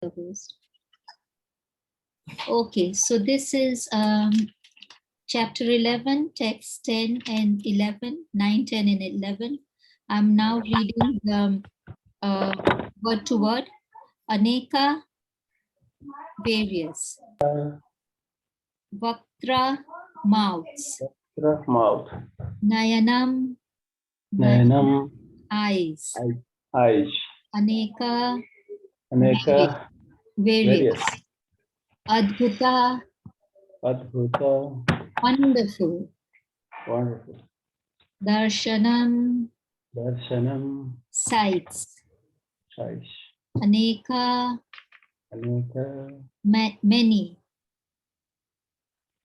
the host. Okay, so this is chapter 11, text 10 and 11, 9, 10 and 11. I'm now reading the word to word. Aneka, various. Vaktra, mouths. Mouth. Nayanam, Nayanam, eyes. eyes. Aneka, Aneka, various. various. Adbhuta, Adbhuta, wonderful. wonderful. Darshanam, Darshanam, sights. sights. Aneka, Aneka, many.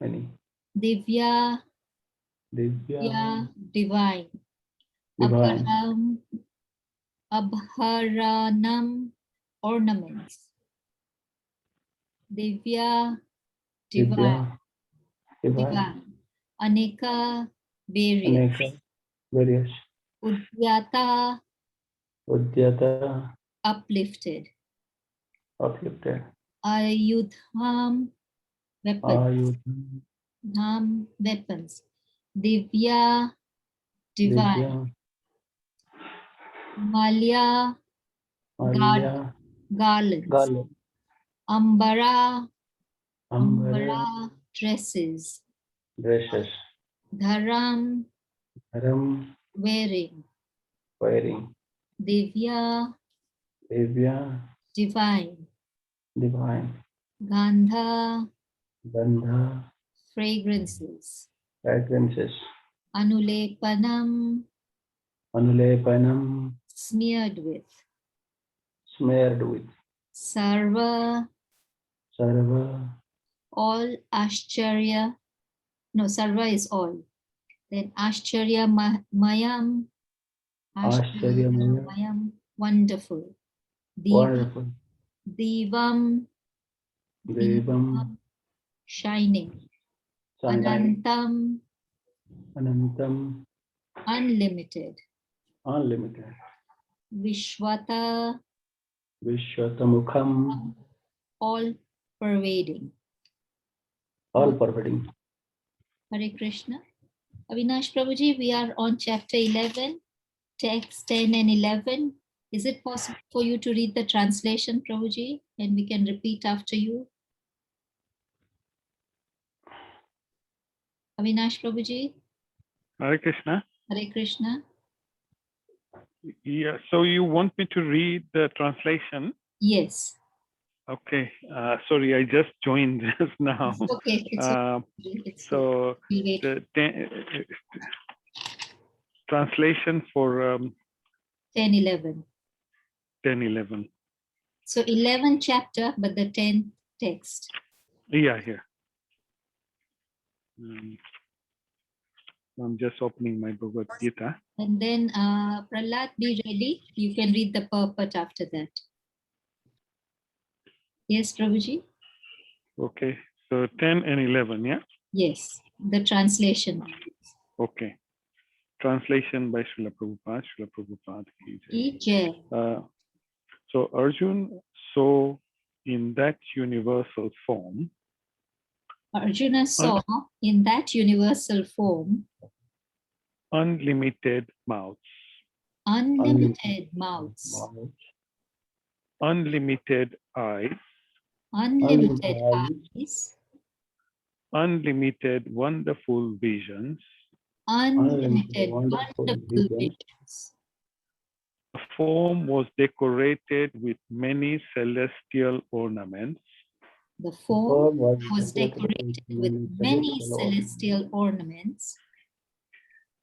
many. Divya, Divya, divine. divine. Abharanam, ornaments. Divya, divine. Divya, divine. Divine. Aneka, various. Aneka, various. Udyata, Udyata, uplifted. uplifted. Ayudham, weapons. Ayudham, Weapons. Divya, divine. Divya, Malya, Malya, garlands. Garland. Ambara, Ambara, dresses. dresses. Dharam, Dharam, wearing. wearing. Divya, Divya, divine. divine. Gandha, Gandha, fragrances. fragrances. Anulepanam, Anulepanam, smeared with. smeared with. Sarva, Sarva, all. Ashcharya, no, sarva is all. Then Ashcharya Mayam, Ashcharyamaya, Mayam, wonderful. wonderful. Divam, Devam, shining. shining. Anantam, Anantam, unlimited. unlimited. Vishwata, Vishwatamukham, all pervading. all pervading. Hare Krishna. Avinash Prabhuji, we are on chapter 11, text 10 and 11. Is it possible for you to read the translation, Prabhuji, and we can repeat after you? Avinash Prabhuji. Hare Krishna. Hare Krishna. Yeah, so you want me to read the translation? Yes. Okay, sorry, I just joined just now. It's okay. It's so okay. the translation for 10, 11. 10, 11. So 11 chapter, but the 10th text. Yeah, here. I'm just opening my Bhagavad Gita. And then Prahlad, be ready. You can read the purport after that. Yes, Prabhuji? Okay, so 10 and 11, yeah? Yes, the translation. Okay. Translation by Srila Prabhupada. Srila Prabhupada ki jai. So Arjun saw in that universal form. Arjuna saw in that universal form unlimited mouths. Unlimited mouths. Unlimited eyes. Unlimited eyes. Unlimited wonderful visions. Unlimited wonderful visions. The form was decorated with many celestial ornaments. The form was decorated with many celestial ornaments.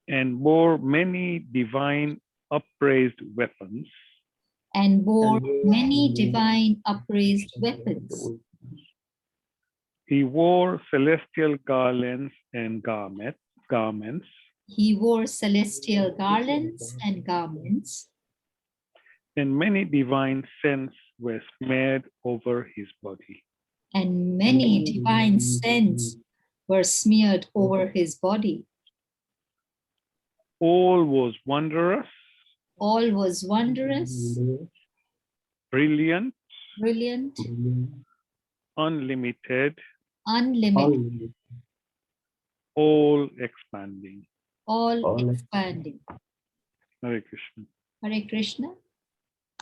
And bore many divine upraised weapons. And bore many divine upraised weapons. He wore celestial garlands and garments. He wore celestial garlands and garments. And many divine scents were smeared over his body. And many divine scents were smeared over his body. All was wondrous. All was wondrous. Brilliant. brilliant, unlimited, unlimited, all expanding. all expanding. Hare Krishna. Hare Krishna.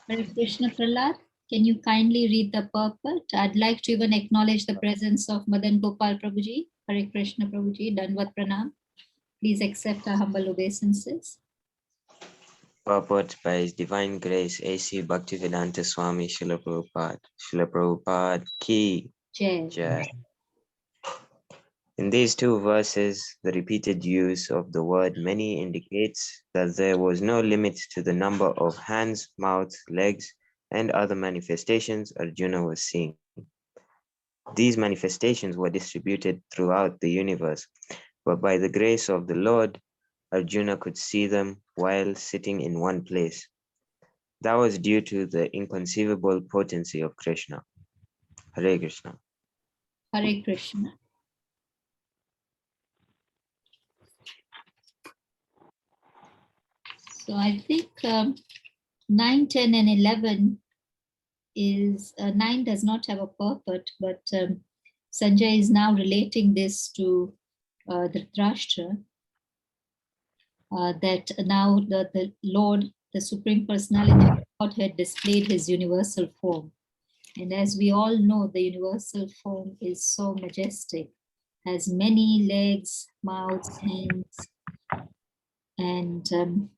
Hare Krishna Prahlad. Can you kindly read the purport? I'd like to even acknowledge the presence of Madan Gopal Prabhuji. Hare Krishna Prabhuji, Danvat Pranam. Please accept our humble obeisances. Purport by His Divine Grace, A.C. Bhaktivedanta Swami Srila Prabhupada. Srila Prabhupada Ki Jai. Jai. In these two verses, the repeated use of the word many indicates that there was no limit to the number of hands, mouth, legs, and other manifestations Arjuna was seeing. These manifestations were distributed throughout the universe, but by the grace of the Lord, Arjuna could see them while sitting in one place. That was due to the inconceivable potency of Krishna. Hare Krishna. Hare Krishna. So I think 9, 10, and 11 is 9 does not have a purport, but Sanjay is now relating this to Dhritarashtra, that now the Lord, the Supreme Personality of Godhead, displayed his universal form. And as we all know, the universal form is so majestic, has many legs, mouths, hands, and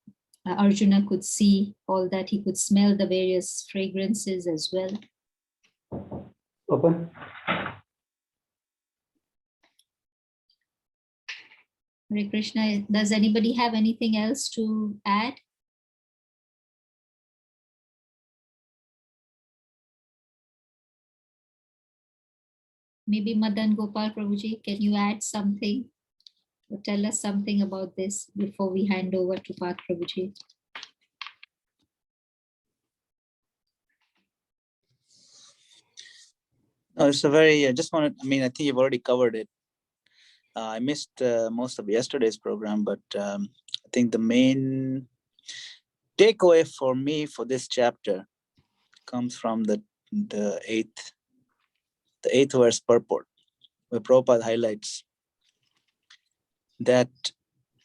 Arjuna could see all that. He could smell the various fragrances as well. Open. Hare Krishna. Does anybody have anything else to add? Maybe Madan Gopal Prabhuji, can you add something or tell us something about this before we hand over to Partha Prabhuji? No, it's a very, I just wanted, I mean, I think you've already covered it. I missed most of yesterday's program, but I think the main takeaway for me for this chapter comes from the eighth verse purport, where Prabhupada highlights that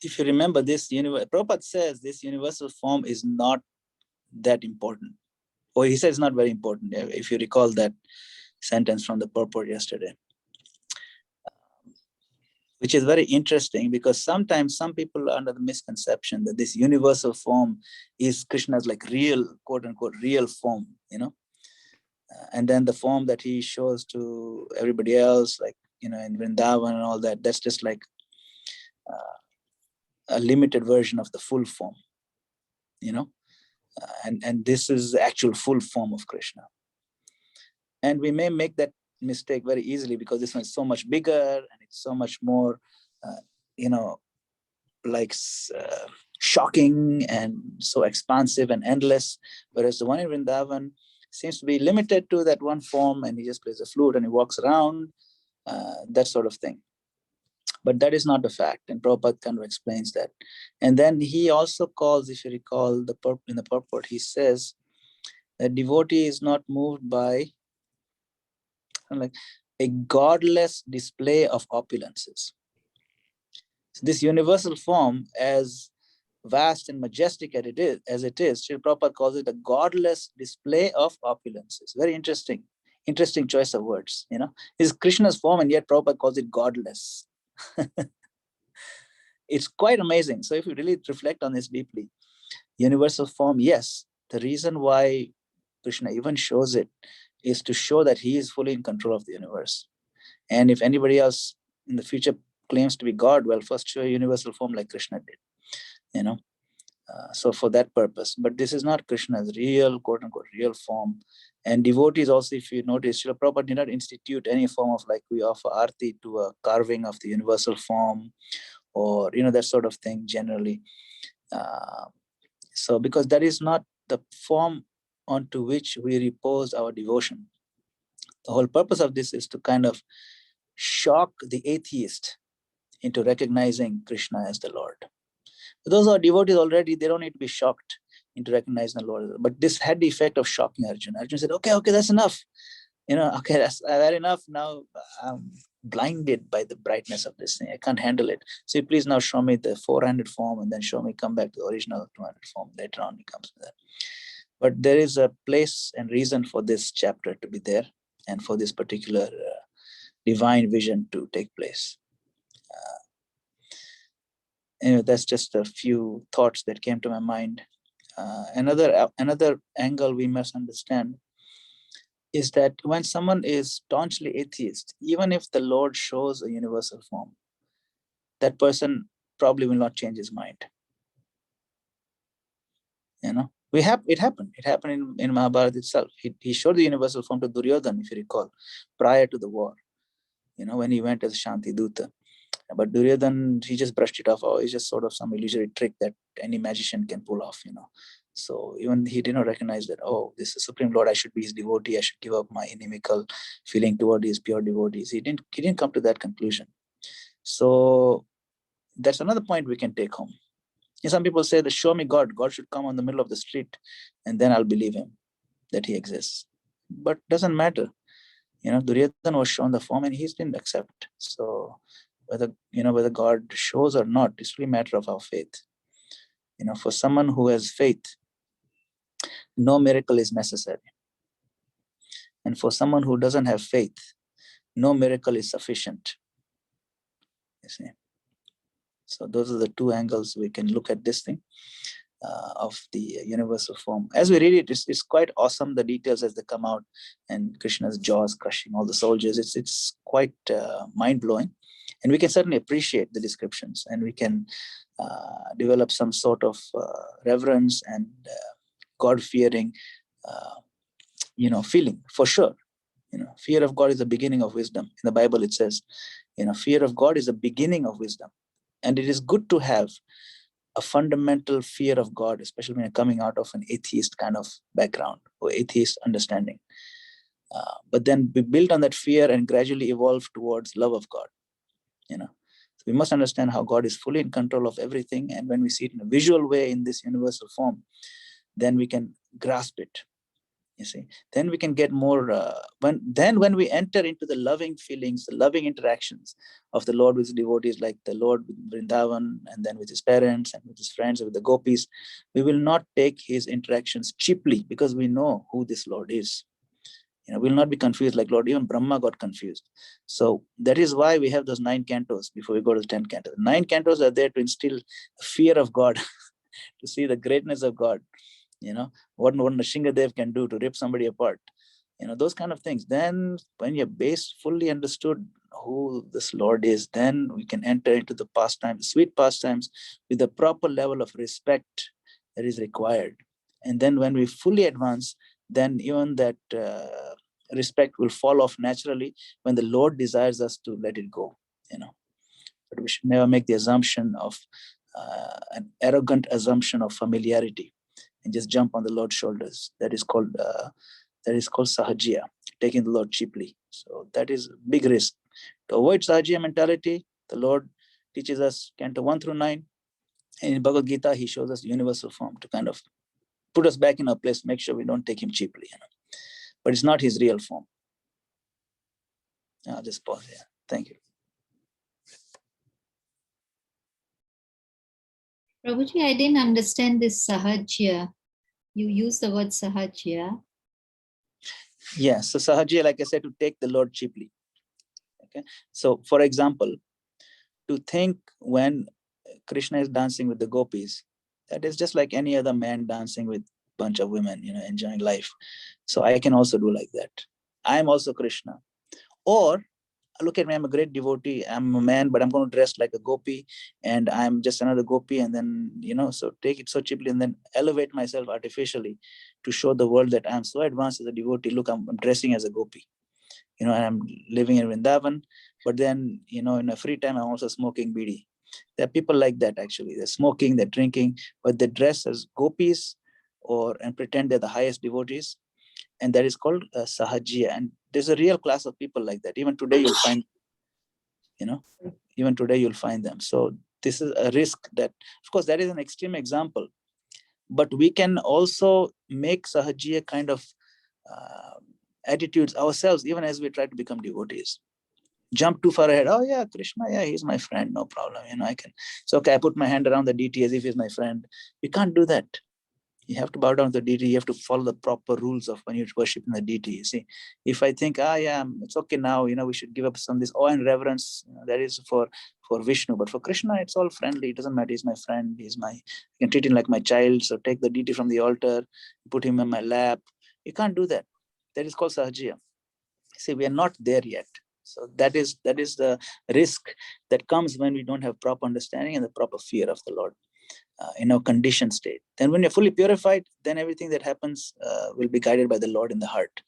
if you remember this, Prabhupada says this universal form is not that important. Or he says it's not very important, if you recall that sentence from the purport yesterday. Which is very interesting because sometimes some people are under the misconception that this universal form is Krishna's like real, quote unquote, real form, you know, and then the form that he shows to everybody else, like, you know, in Vrindavan and all that, that's just like a limited version of the full form, you know, and this is the actual full form of Krishna. And we may make that mistake very easily because this one is so much bigger and it's so much more, you know, like shocking and so expansive and endless. Whereas the one in Vrindavan seems to be limited to that one form, and he just plays a flute and he walks around, that sort of thing. But that is not the fact, and Prabhupada kind of explains that. And then he also calls, if you recall, in the purport, he says that devotee is not moved by like a godless display of opulences. So this universal form, as vast and majestic as it is, Srila Prabhupada calls it a godless display of opulences. Very interesting choice of words. You know, it's Krishna's form, and yet Prabhupada calls it godless. It's quite amazing. So if you really reflect on this deeply, universal form, yes, the reason why Krishna even shows it is to show that he is fully in control of the universe. And if anybody else in the future claims to be God, well, first show a universal form like Krishna did, you know. So for that purpose, but this is not Krishna's real, quote unquote, real form. And devotees also, if you notice, Srila Prabhupada did not institute any form of like we offer arti to a carving of the universal form, or, you know, that sort of thing generally. So because that is not the form onto which we repose our devotion. The whole purpose of this is to kind of shock the atheist into recognizing Krishna as the Lord. Those who are devotees already, they don't need to be shocked into recognizing the Lord. But this had the effect of shocking Arjuna. Arjuna said, okay, that's enough. Okay, that's very enough. Now I'm blinded by the brightness of this thing. I can't handle it. So please now show me the 400 form and then show me, come back to the original 200 form. Later on he comes with that. But there is a place and reason for this chapter to be there and for this particular divine vision to take place. That's just a few thoughts that came to my mind. Another angle we must understand is that when someone is staunchly atheist, even if the Lord shows a universal form, that person probably will not change his mind. It happened. It happened in Mahabharata itself. He showed the universal form to Duryodhana, if you recall, prior to the war, when he went as Shanti Duta. But Duryodhana, he just brushed it off. Oh, it's just sort of some illusory trick that any magician can pull off, So even he did not recognize that, oh, this is Supreme Lord, I should be his devotee. I should give up my inimical feeling toward his pure devotees. He didn't come to that conclusion. So that's another point we can take home. Some people say that show me God. God should come on the middle of the street and then I'll believe him that he exists. But doesn't matter. Duryodhana was shown the form and he didn't accept. So whether God shows or not, it's really a matter of our faith. For someone who has faith, no miracle is necessary. And for someone who doesn't have faith, no miracle is sufficient. You see? So those are the two angles we can look at this thing of the universal form. As we read it, it's quite awesome, the details as they come out, and Krishna's jaws crushing all the soldiers. It's quite mind-blowing. And we can certainly appreciate the descriptions, and we can develop some sort of reverence and God-fearing, feeling, for sure. Fear of God is the beginning of wisdom. In the Bible, it says, fear of God is the beginning of wisdom. And it is good to have a fundamental fear of God, especially when you're coming out of an atheist kind of background or atheist understanding. But then we build on that fear and gradually evolve towards love of God. So we must understand how God is fully in control of everything. And when we see it in a visual way in this universal form, then we can grasp it. You see, then we can get more, when we enter into the loving feelings, the loving interactions of the Lord with his devotees, like the Lord with Vrindavan, and then with his parents and with his friends and with the gopis, we will not take his interactions cheaply because we know who this Lord is. We'll not be confused like Lord. Even Brahma got confused. So that is why we have those 9 cantos before we go to the 10th canto. The 9 cantos are there to instill fear of God, to see the greatness of God. What Nrsingadev can do to rip somebody apart, those kind of things. Then when you're base fully understood who this Lord is, then we can enter into the pastimes, sweet pastimes, with the proper level of respect that is required. And then when we fully advance, then even that respect will fall off naturally when the Lord desires us to let it go. But we should never make the assumption of an arrogant assumption of familiarity and just jump on the Lord's shoulders. That is called sahajiya, taking the Lord cheaply. So that is a big risk. To avoid sahajiya mentality, the Lord teaches us Canto 1 through 9. And in Bhagavad Gita, he shows us universal form to kind of put us back in our place, make sure we don't take him cheaply. But it's not his real form. I'll just pause here. Thank you. Prabhuji, I didn't understand this sahajya. You use the word sahajya. Yeah, so sahajiya, like I said, to take the Lord cheaply. Okay. So for example, to think when Krishna is dancing with the gopis, that is just like any other man dancing with a bunch of women, enjoying life. So I can also do like that. I'm also Krishna. Or look at me, I'm a great devotee. I'm a man, but I'm going to dress like a gopi and I'm just another gopi. And then, so take it so cheaply and then elevate myself artificially to show the world that I'm so advanced as a devotee. Look, I'm dressing as a gopi, and I'm living in Vrindavan. But then, in a free time, I'm also smoking bidi. There are people like that, actually. They're smoking, they're drinking, but they dress as gopis and pretend they're the highest devotees. And that is called sahajiya. And there's a real class of people like that. Even today, you'll find, even today, you'll find them. So this is a risk that, of course, that is an extreme example. But we can also make Sahajiya kind of attitudes ourselves, even as we try to become devotees. Jump too far ahead. Oh yeah, Krishna, yeah, he's my friend, no problem. I can. So okay, I put my hand around the deity as if he's my friend. You can't do that. You have to bow down to the deity. You have to follow the proper rules of when you're worshiping the deity. You see, if I think, yeah, it's okay now, we should give up some of this awe and reverence. That is for Vishnu, but for Krishna, it's all friendly. It doesn't matter. He's my friend. I can treat him like my child. So take the deity from the altar, put him in my lap. You can't do that. That is called Sahajiya. See, we are not there yet. So that is the risk that comes when we don't have proper understanding and the proper fear of the Lord. In our conditioned state. Then when you're fully purified, then everything that happens will be guided by the Lord in the heart.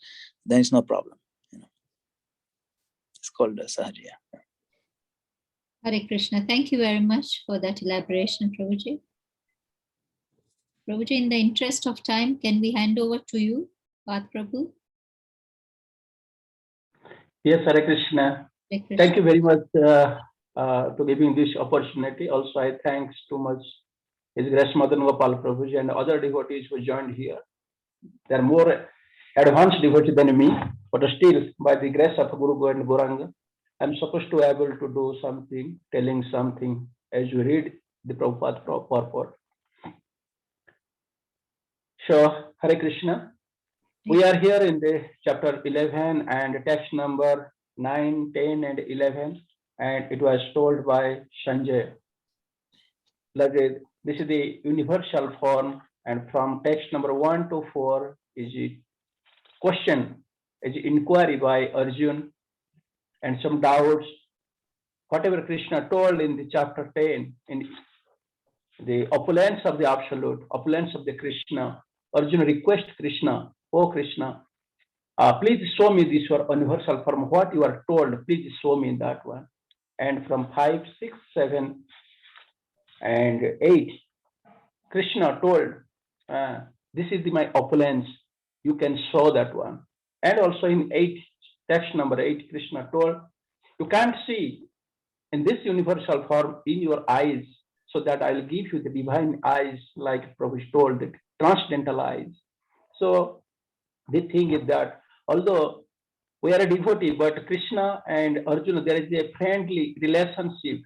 Then it's no problem. It's called Sahajiya. Hare Krishna. Thank you very much for that elaboration, Prabhuji. Prabhuji, in the interest of time, can we hand over to you, Partha Prabhu? Yes, Hare Krishna. Hare Krishna. Thank you very much to giving this opportunity. Also, I thanks too much His Grace Madan Gopal Prabhuji and other devotees who joined here. They are more advanced devotees than me, but still, by the grace of Guru Govind Gauranga, I'm supposed to be able to do something, telling something as we read the Prabhupada purport. So, Hare Krishna. We are here in the chapter 11 and text number 9, 10, and 11, and it was told by Sanjay. This is the universal form, and from text number 1 to 4 is a question, is inquiry by Arjun, and some doubts. Whatever Krishna told in the chapter 10, in the opulence of the absolute, opulence of the Krishna, Arjuna requests Krishna, oh Krishna, please show me this your universal form. What you are told, please show me that one. And from 5, 6, 7, and 8, Krishna told, this is my opulence. You can show that one. And also in 8, text number 8, Krishna told, you can't see in this universal form in your eyes, so that I'll give you the divine eyes, like Prabhu told, the transcendental eyes. So the thing is that although we are a devotee, but Krishna and Arjuna, there is a friendly relationship.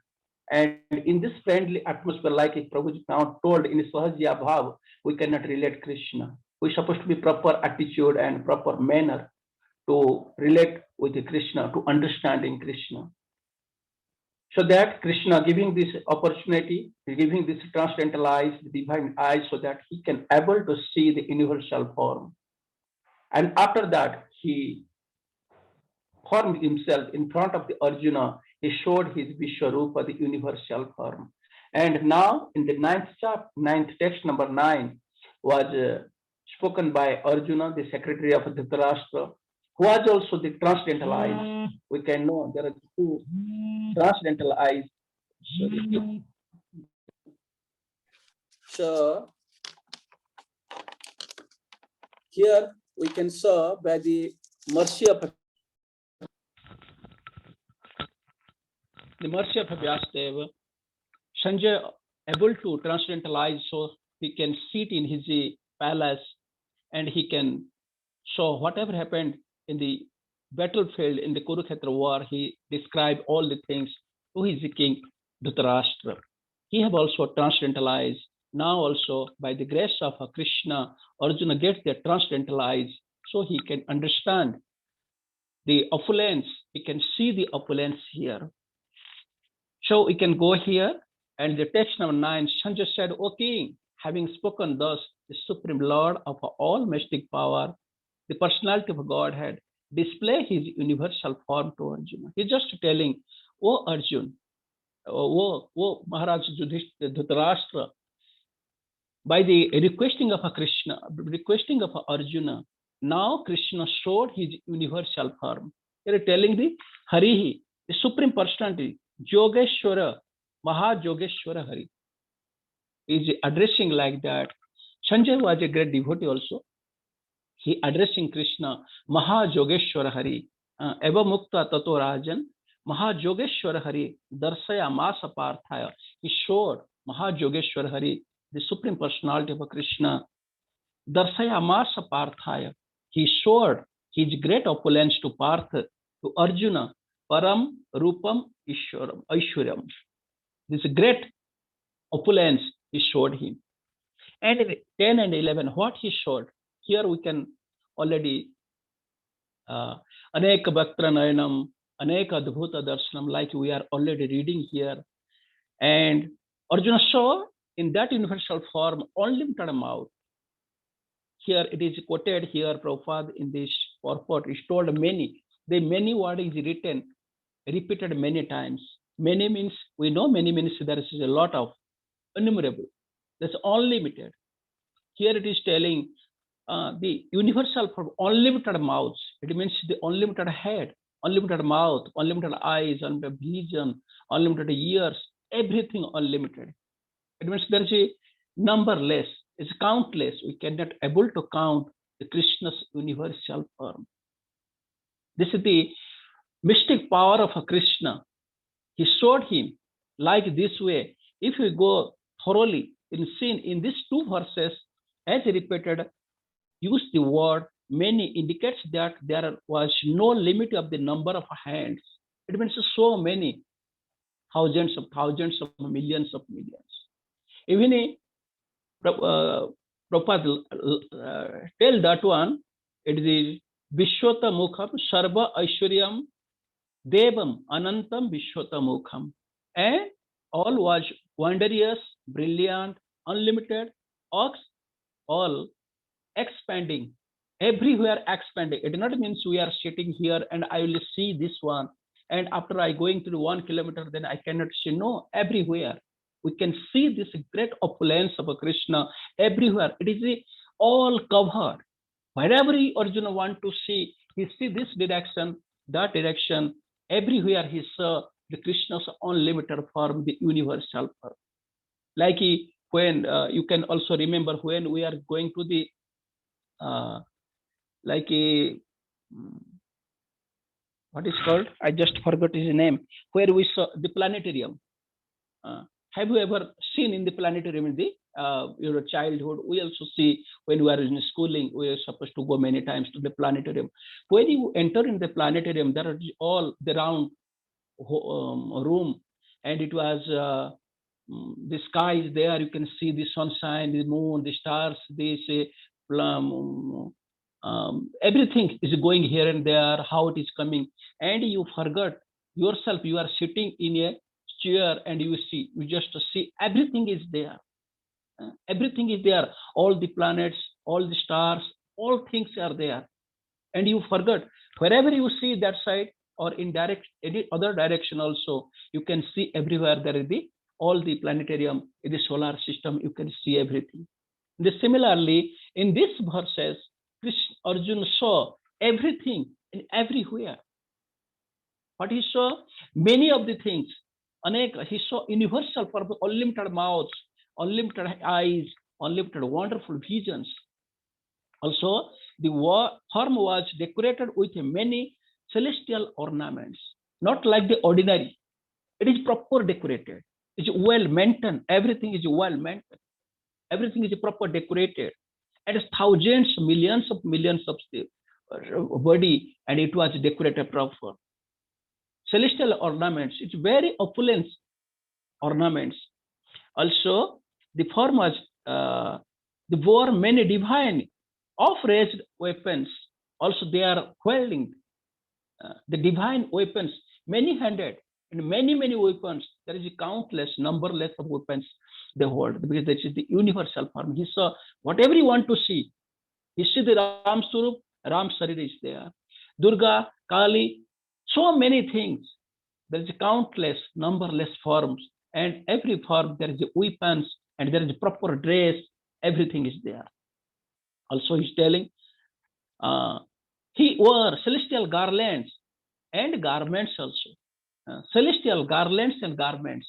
And in this friendly atmosphere, like Prabhuji now told in Sahajiya Bhav, we cannot relate Krishna. We're supposed to be proper attitude and proper manner to relate with Krishna, to understanding Krishna. So that Krishna giving this opportunity, giving this transcendental eyes, the divine eyes, so that he can able to see the universal form. And after that, he formed himself in front of the Arjuna. He showed his Vishwarupa, the universal form. And now in the 9th text number 9 was spoken by Arjuna, the secretary of Dhritarashtra, who was also the transcendental eyes. We can know there are 2 transcendental eyes. So here we can saw by the mercy of Vyasadeva, Sanjay able to transcendentalize, so he can sit in his palace and he can show whatever happened in the battlefield in the Kurukshetra war. He described all the things to his king Dhritarashtra. He have also transcendentalized. Now also by the grace of Krishna, Arjuna gets the transcendentalized, so he can understand the opulence. He can see the opulence here. So we can go here, and the text number 9, Sanjay said, O king, having spoken thus, the supreme Lord of all mystic power, the personality of Godhead, display his universal form to Arjuna. He's just telling, O Arjuna, O Maharaj Dhritarashtra, by the requesting of Krishna, requesting of Arjuna, now Krishna showed his universal form. They're telling the Harihi, the supreme personality, Yogeshwara, Mahajogeshwara Hari, is addressing like that. Sanjay was a great devotee also. He addressing Krishna, Mahajogeshwara Hari, Eva Mukta Tato Rajan, Mahajogeshwara Hari, Darsaya Masa Parthaya. He showed Mahajogeshwara Hari the Supreme Personality of Krishna, Darsayamasa Parthaya, he showed his great opulence to Partha, to Arjuna, Param Rupam Aishwaryam. This great opulence he showed him. And in 10 and 11, what he showed, here we can already Aneka Bhaktra Nayanam, Aneka Adbhuta Darshanam, like we are already reading here. And Arjuna saw in that universal form unlimited amount. Here it is quoted here, Prabhupada, in this purport, is told many. The many word is written, repeated many times. Many means, we know many means there is a lot of, innumerable. That's unlimited. Here it is telling the universal form, unlimited mouths. It means the unlimited head, unlimited mouth, unlimited eyes, unlimited vision, unlimited ears, everything unlimited. It means there is a numberless, it's countless. We cannot able to count the Krishna's universal form. This is the mystic power of a Krishna. He showed him like this way. If we go thoroughly in sin in these two verses, as repeated, use the word many indicates that there was no limit of the number of hands. It means so many, thousands of millions of millions. Even Prabhupada tell that one, it is Vishwata Mukham Sarva Aishwaryam Devam Anantam Vishwata Mukham. And all was wondrous, brilliant, unlimited, all expanding, everywhere expanding. It not means we are sitting here and I will see this one. And after I going through 1 kilometer, then I cannot see. No, everywhere. We can see this great opulence of a Krishna everywhere. It is all covered. Wherever Arjuna want to see, he see this direction, that direction. Everywhere he saw the Krishna's unlimited form, the universal form. Like when you can also remember when we are going to the what is called? I just forgot his name. Where we saw the planetarium. Have you ever seen in the planetarium in the your childhood? We also see when we are in schooling, we are supposed to go many times to the planetarium. When you enter in the planetarium, there are all the round room, and it was the sky is there. You can see the sunshine, the moon, the stars. This everything is going here and there. How it is coming, and you forgot yourself. You are sitting in a chair, and you just see everything is there. Everything is there. All the planets, all the stars, all things are there, and you forgot. Wherever you see that side or in any other direction also, you can see everywhere there is all the planetarium in the solar system. You can see everything. Similarly, in these verses, Arjuna saw everything and everywhere. But he saw many of the things. He saw universal purpose, unlimited mouths, unlimited eyes, unlimited wonderful visions. Also, the form was decorated with many celestial ornaments, not like the ordinary. It is proper decorated. It's well maintained. Everything is well maintained. Everything is proper decorated. And it's thousands, millions of body, and it was decorated proper. Celestial ornaments, it's very opulent ornaments. Also, the form was, they wore many divine off-raised weapons. Also, they are wielding the divine weapons, many-handed, and many weapons. There is a countless, numberless of weapons they hold, because this is the universal form. He saw whatever you want to see. He see the Ram Surup, Ram Sarir is there. Durga, Kali, so many things. There is countless, numberless forms, and every form there is weapons, and there is proper dress. Everything is there. Also, he's telling he wore celestial garlands and garments also. Celestial garlands and garments.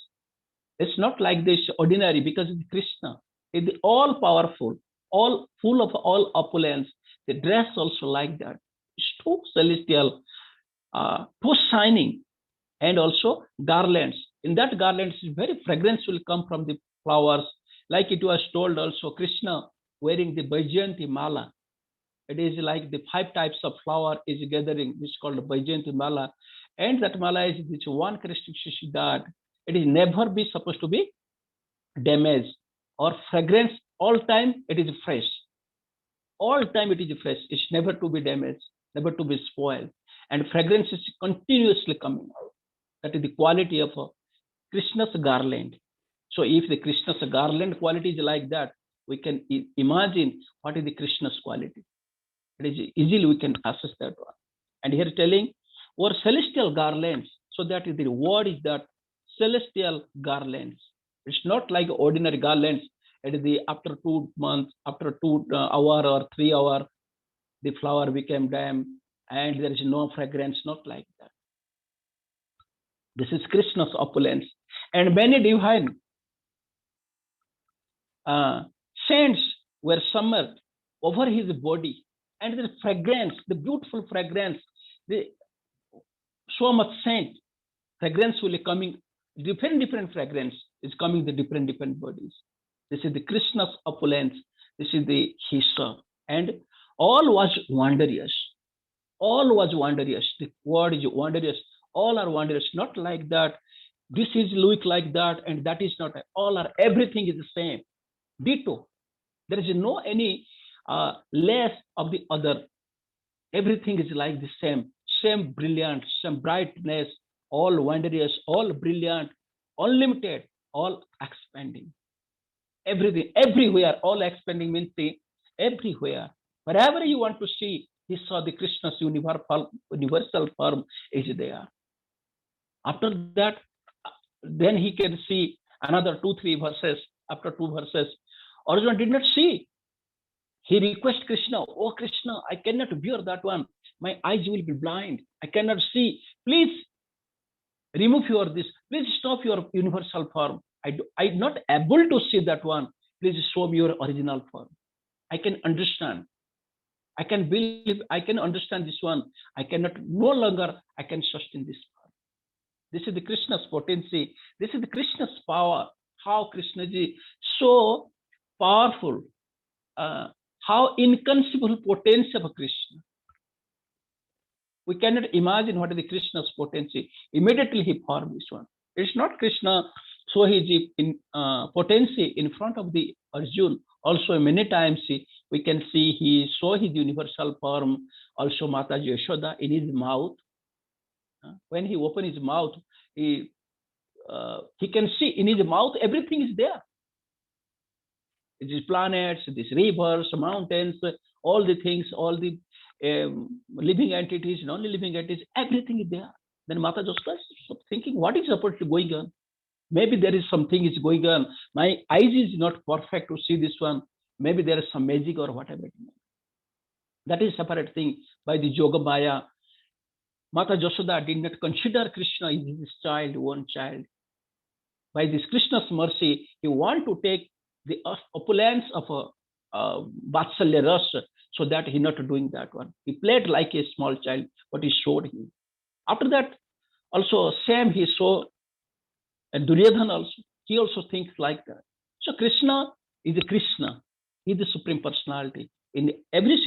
It's not like this ordinary, because it's Krishna. It's all powerful, all full of all opulence. The dress also like that. It's too celestial, too shining, and also garlands. In that garlands, very fragrance will come from the flowers, Like it was told also, Krishna wearing the Baijayanti mala. It is like the 5 types of flower is gathering, which is called Baijayanti mala. And that mala is this one characteristic that it is never be supposed to be damaged or fragrance. All time it is fresh. All time it is fresh. It's never to be damaged, never to be spoiled. And fragrance is continuously coming out. That is the quality of Krishna's garland. So if the Krishna's garland quality is like that, we can imagine what is the Krishna's quality. It is easily we can assess that one. And here telling or celestial garlands. So that is the word is that celestial garlands. It's not like ordinary garlands. It is the after 2 months, after 2 hour or 3 hour, the flower became damp and there is no fragrance, not like that. This is Krishna's opulence. And many divine saints were summered over his body, and the fragrance, the beautiful fragrance, the so much scent, fragrance will be coming, different fragrance is coming the different bodies. This is the Krishna's opulence. This is the Hisa, and all was wondrous. All was wondrous. The word is wondrous. All are wondrous. Not like that. This is look like that, and that is not. All are. Everything is the same. Ditto. There is no any less of the other. Everything is like the same brilliant, same brightness, all wondrous, all brilliant, unlimited, all expanding. Everything, everywhere, all expanding means the everywhere. Wherever you want to see, he saw the Krishna's universal form is there. After that, then he can see another 2-3 verses. After 2 verses, Arjuna did not see. He requests Krishna, oh Krishna, I cannot bear that one. My eyes will be blind. I cannot see. Please remove your this. Please stop your universal form. I'm not able to see that one. Please show me your original form. I can understand. I can believe. I can understand this one. I cannot no longer. I can sustain this form. This is the Krishna's potency. This is the Krishna's power. How Krishna ji so powerful. How inconceivable potency of Krishna. We cannot imagine what is the Krishna's potency. Immediately he formed this one. It's not Krishna so his in potency in front of the Arjuna. Also many times we can see he saw his universal form. Also Mata Yashoda in his mouth. When he opened his mouth, he can see in his mouth everything is there. These planets, these rivers, mountains, all the things, all the living entities, non-living entities, everything is there. Then Mata Josta is thinking, what is supposed to going on? Maybe there is something is going on. My eyes is not perfect to see this one. Maybe there is some magic or whatever. That is separate thing. By the Yoga Maya, Mata Josoda did not consider Krishna as his child, one child. By this Krishna's mercy, he want to take the opulence of a Vatsalya Rasa, so that he not doing that one. He played like a small child, but he showed him. After that, also same he saw, and Duryodhana also, he also thinks like that. So Krishna is a Krishna. He is the Supreme Personality. In every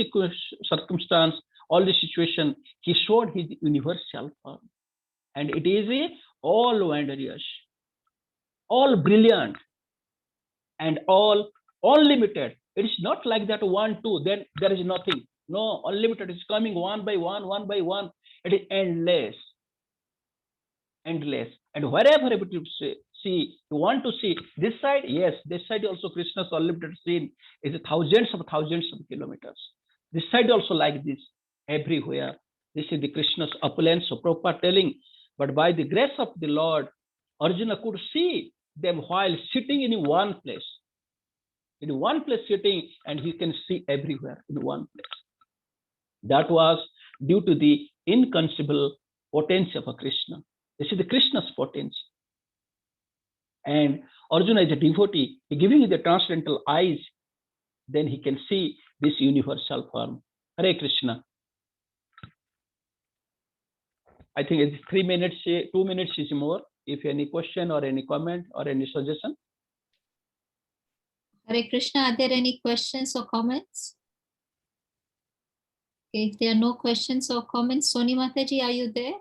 circumstance, all the situation, he showed his universal form. And it is all wondrous, all brilliant, and all unlimited. It is not like that 1, 2, then there is nothing. No, unlimited is coming one by one, one by one. It is endless. Endless. And wherever you see, you want to see this side, yes, this side also Krishna's unlimited scene is thousands of kilometers. This side also like this, everywhere. This is the Krishna's opulence. So Prabhupada telling, but by the grace of the Lord, Arjuna could see them while sitting in one place. In one place sitting, and he can see everywhere in one place. That was due to the inconceivable potency of a Krishna. This is the Krishna's potency. And Arjuna is a devotee. He giving you the transcendental eyes, then he can see this universal form. Hare Krishna. I think it's 3 minutes, 2 minutes is more. If any question or any comment or any suggestion. Hare Krishna, are there any questions or comments? Okay, if there are no questions or comments, Soni Mataji, are you there?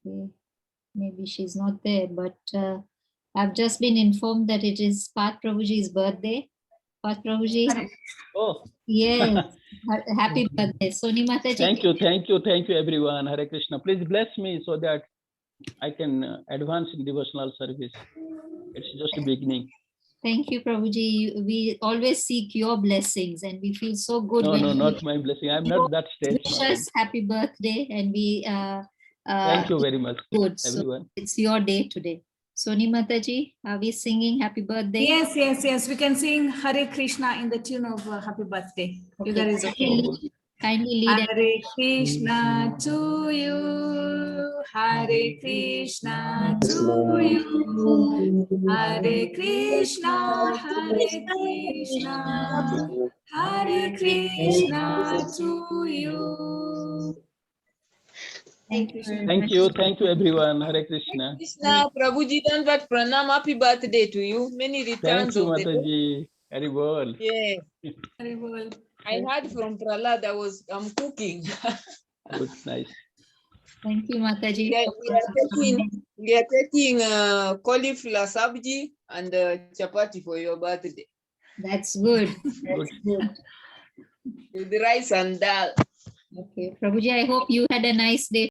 Okay, maybe she's not there, but I've just been informed that it is Path Prabhuji's birthday. Path Prabhuji, Oh, yes, happy birthday. Soni Mataji. thank you, everyone. Hare Krishna. Please bless me so that I can advance in devotional service. It's just a beginning. Thank you, Prabhuji. We always seek your blessings and we feel so good No, when no, you not my blessing. I'm not that stage. wish us happy birthday and we Thank you very much, good. So everyone. it's your day today. Soni Mataji, are we singing happy birthday? Yes. We can sing Hare Krishna in the tune of Happy Birthday. You Okay. guys okay? Kindly lead. Hare Krishna to you. Hare Krishna to you. Hare Krishna, Hare Krishna. Hare Krishna to you. Thank you. Thank you, everyone. Hare Krishna. Krishna, Prabhuji done that pranam. Happy birthday to you. Many Thank returns you, of the day. Mataji. Hari bol. Yeah, Hare Bol. I heard from Prahlad I'm cooking. Good, nice. Thank you, Mataji. We are taking cauliflower sabji and chapati for your birthday That's good. Good. with the rice and dal. Okay, Prabhuji, I hope you had a nice day